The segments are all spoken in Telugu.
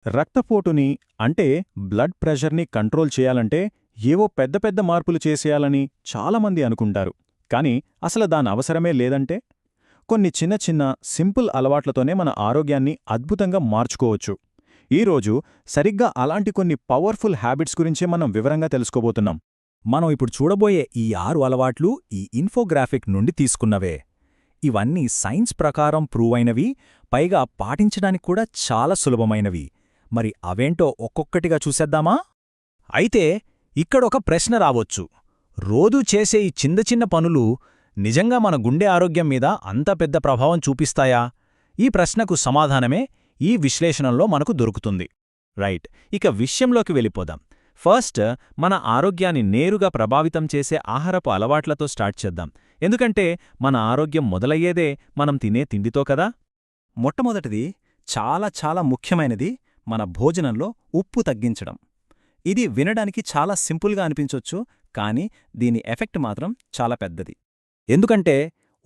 రక్తపోటుని అంటే బ్లడ్ ప్రెషర్ని కంట్రోల్ చేయాలంటే ఏవో పెద్ద పెద్ద మార్పులు చేసేయాలని చాలామంది అనుకుంటారు. కానీ అసలు దానవసరమే లేదంటే కొన్ని చిన్న చిన్న సింపుల్ అలవాట్లతోనే మన ఆరోగ్యాన్ని అద్భుతంగా మార్చుకోవచ్చు. ఈరోజు సరిగ్గా అలాంటి కొన్ని పవర్ఫుల్ హ్యాబిట్స్ గురించే మనం వివరంగా తెలుసుకోబోతున్నాం. మనం ఇప్పుడు చూడబోయే ఈ 6 అలవాట్లు ఈ ఇన్ఫోగ్రాఫిక్ నుండి తీసుకున్నవే. ఇవన్నీ సైన్స్ ప్రకారం ప్రూవ్ అయినవి, పైగా పాటించడానికి కూడా చాలా సులభమైనవి. మరి అవేంటో ఒక్కొక్కటిగా చూసేద్దామా? అయితే ఇక్కడొక ప్రశ్న రావొచ్చు. రోజూ చేసే ఈ చిన్న చిన్న పనులు నిజంగా మన గుండె ఆరోగ్యం మీద అంత పెద్ద ప్రభావం చూపిస్తాయా? ఈ ప్రశ్నకు సమాధానమే ఈ విశ్లేషణలో మనకు దొరుకుతుంది. రైట్, ఇక విషయంలోకి వెళ్ళిపోదాం. ఫస్ట్, మన ఆరోగ్యాన్ని నేరుగా ప్రభావితం చేసే ఆహారపు అలవాట్లతో స్టార్ట్ చేద్దాం. ఎందుకంటే మన ఆరోగ్యం మొదలయ్యేదే మనం తినే తిండితో కదా. మొట్టమొదటిది, చాలా చాలా ముఖ్యమైనది, మన భోజనంలో ఉప్పు తగ్గించడం. ఇది వినడానికి చాలా సింపుల్గా అనిపించొచ్చు, కానీ దీని ఎఫెక్ట్ మాత్రం చాలా పెద్దది. ఎందుకంటే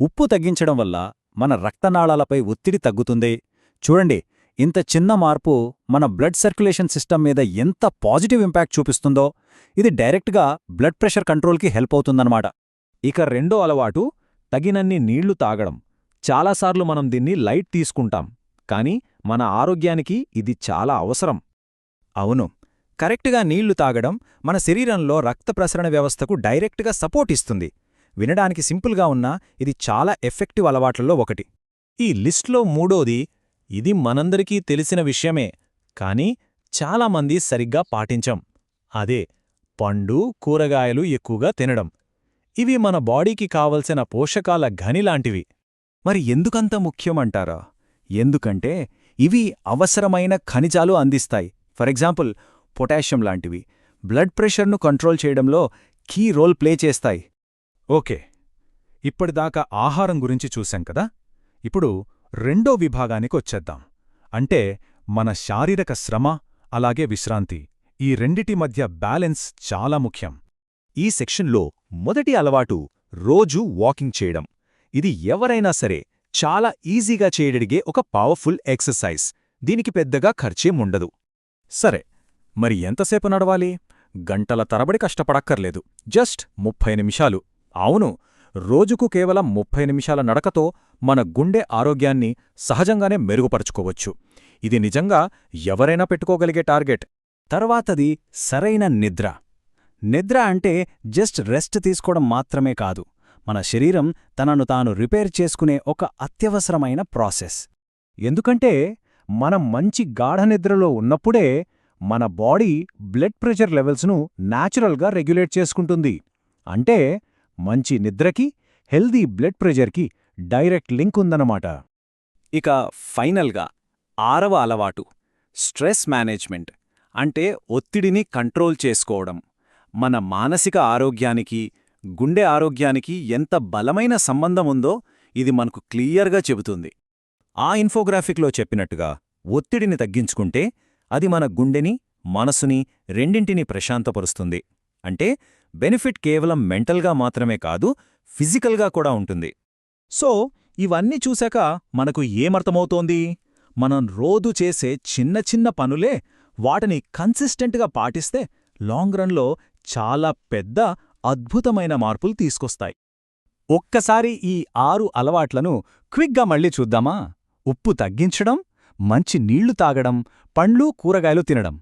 ఉప్పు తగ్గించడం వల్ల మన రక్తనాళాలపై ఒత్తిడి తగ్గుతుంది. చూడండి, ఇంత చిన్న మార్పు మన బ్లడ్ సర్క్యులేషన్ సిస్టమ్ మీద ఎంత పాజిటివ్ ఇంపాక్ట్ చూపిస్తుందో. ఇది డైరెక్ట్గా బ్లడ్ ప్రెషర్ కంట్రోల్కి హెల్ప్ అవుతుందన్నమాట. ఇక రెండో అలవాటు, తగినన్ని నీళ్లు తాగడం. చాలాసార్లు మనం దీన్ని లైట్ తీసుకుంటాం, కానీ మన ఆరోగ్యానికి ఇది చాలా అవసరం. అవును, కరెక్ట్గా నీళ్లు తాగడం మన శరీరంలో రక్త ప్రసరణ వ్యవస్థకు డైరెక్ట్గా సపోర్ట్ ఇస్తుంది. వినడానికి సింపుల్గా ఉన్నా ఇది చాలా ఎఫెక్టివ్ అలవాట్లలో ఒకటి. ఈ లిస్ట్లో మూడోది, ఇది మనందరికీ తెలిసిన విషయమే, కానీ చాలామంది సరిగ్గా పాటించం. అదే పండు, కూరగాయలు ఎక్కువగా తినడం. ఇవి మన బాడీకి కావలసిన పోషకాల ఘనిలాంటివి. మరి ఎందుకంత ముఖ్యమంటారా? ఎందుకంటే ఇవి అవసరమైన ఖనిజాలు అందిస్తాయి. ఫర్ ఎగ్జాంపుల్, పొటాషియం లాంటివి బ్లడ్ ప్రెషర్ను కంట్రోల్ చేయడంలో కీ రోల్ ప్లే చేస్తాయి. ఓకే, ఇప్పటిదాకా ఆహారం గురించి చూశాం కదా. ఇప్పుడు రెండో విభాగానికి వచ్చేద్దాం. అంటే మన శారీరక శ్రమ, అలాగే విశ్రాంతి. ఈ రెండిటి మధ్య బ్యాలెన్స్ చాలా ముఖ్యం. ఈ సెక్షన్లో మొదటి అలవాటు రోజూ వాకింగ్ చేయడం. ఇది ఎవరైనా సరే చాలా ఈజీగా చేయగలిగే ఒక పవర్ఫుల్ ఎక్సర్సైజ్. దీనికి పెద్దగా ఖర్చేముండదు. సరే, మరి ఎంతసేపు నడవాలి? గంటల తరబడి కష్టపడక్కర్లేదు, జస్ట్ 30 నిమిషాలు. అవును, రోజుకు కేవలం 30 నిమిషాల నడకతో మన గుండె ఆరోగ్యాన్ని సహజంగానే మెరుగుపరుచుకోవచ్చు. ఇది నిజంగా ఎవరైనా పెట్టుకోగలిగే టార్గెట్. తర్వాతది సరైన నిద్ర. నిద్ర అంటే జస్ట్ రెస్ట్ తీసుకోవడం మాత్రమే కాదు, మన శరీరం తనను తాను రిపేర్ చేసుకునే ఒక అత్యవసరమైన ప్రాసెస్. ఎందుకంటే మనం మంచి గాఢనిద్రలో ఉన్నప్పుడే మన బాడీ బ్లడ్ ప్రెషర్ లెవెల్స్ను న్యాచురల్గా రెగ్యులేట్ చేసుకుంటుంది. అంటే మంచి నిద్రకి హెల్దీ బ్లడ్ ప్రెషర్కి డైరెక్ట్ లింక్ ఉందన్నమాట. ఇక ఫైనల్గా 6వ అలవాటు, స్ట్రెస్ మేనేజ్మెంట్. అంటే ఒత్తిడిని కంట్రోల్ చేసుకోవడం. మన మానసిక ఆరోగ్యానికి, గుండె ఆరోగ్యానికి ఎంత బలమైన సంబంధముందో ఇది మనకు క్లియర్గా చెబుతుంది. ఆ ఇన్ఫోగ్రాఫిక్లో చెప్పినట్టుగా ఒత్తిడిని తగ్గించుకుంటే అది మన గుండెని, మనసుని రెండింటినీ ప్రశాంతపరుస్తుంది. అంటే బెనిఫిట్ కేవలం మెంటల్గా మాత్రమే కాదు, ఫిజికల్గా కూడా ఉంటుంది. సో ఇవన్నీ చూశాక మనకు ఏమర్థమవుతోంది? మనం రోజూ చేసే చిన్న చిన్న పనులే వాటిని కన్సిస్టెంట్గా పాటిస్తే లాంగ్ రన్లో చాలా పెద్ద అద్భుతమైన మార్పులు తీసుకొస్తాయి. ఒక్కసారి ఈ 6 అలవాట్లను క్విక్గా మళ్ళీ చూద్దామా? ఉప్పు తగ్గించడం, మంచి నీళ్లు తాగడం, పండ్లు కూరగాయలు తినడం,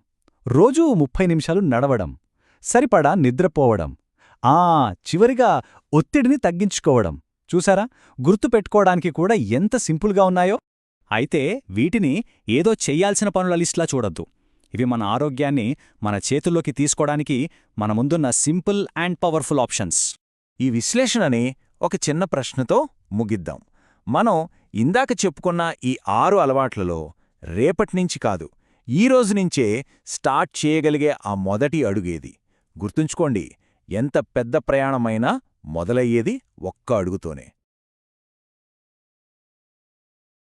రోజూ 30 నిమిషాలు నడవడం, సరిపడా నిద్రపోవడం, చివరిగా ఒత్తిడిని తగ్గించుకోవడం. చూసారా, గుర్తుపెట్టుకోవడానికి కూడా ఎంత సింపుల్గా ఉన్నాయో. అయితే వీటిని ఏదో చెయ్యాల్సిన పనుల లిస్ట్లా చూడొద్దు. ఇవి మన ఆరోగ్యాన్ని మన చేతుల్లోకి తీసుకోవడానికి మన ముందున్న సింపుల్ అండ్ పవర్ఫుల్ ఆప్షన్స్. ఈ విశ్లేషణని ఒక చిన్న ప్రశ్నతో ముగిద్దాం. మనం ఇందాక చెప్పుకున్న ఈ 6 అలవాట్లలో రేపట్నించి కాదు, ఈ రోజునించే స్టార్ట్ చేయగలిగే ఆ మొదటి అడుగేది? గుర్తుంచుకోండి, ఎంత పెద్ద ప్రయాణమైనా మొదలయ్యేది ఒక్క అడుగుతోనే.